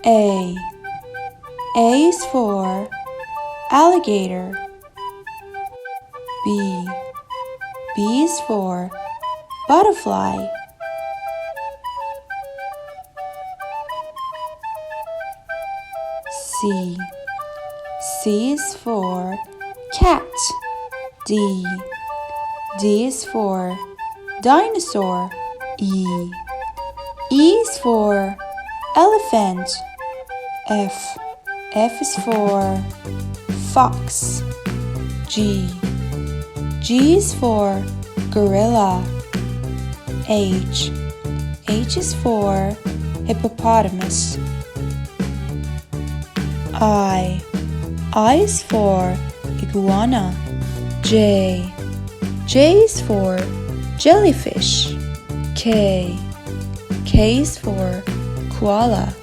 A. A is for alligator. B. B is for butterfly. C. C is for cat. D. D is for dinosaur. E. E is for elephant. F. F is for fox. G. G is for gorilla. H. H is for hippopotamus. I. I is for iguana. J. J is for jellyfish. K. K is for koala.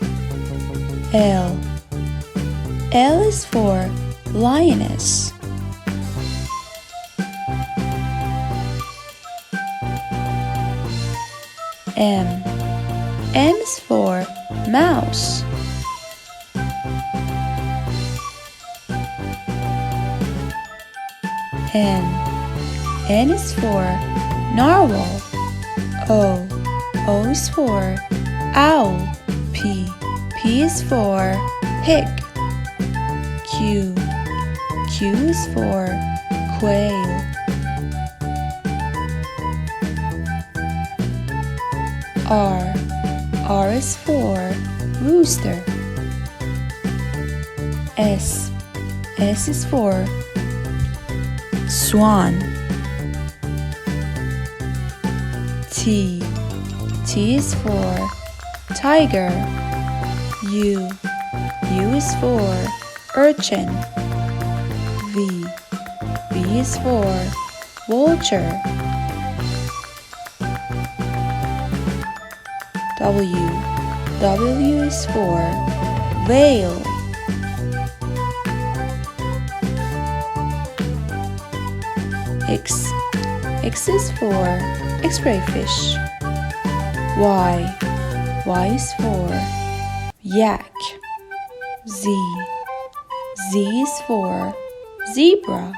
L. L is for lioness. M. M is for mouse. N. N is for narwhal. O. O is for owl. P. P is for pig. Q. Q is for quail. R. R is for rooster. S. S is for swan. T. T is for tiger. U. U is for urchin. V. V is for vulture. W. W is for whale. X. X is for x-ray fish. Y. Y is for yak. Z. Z is for zebra.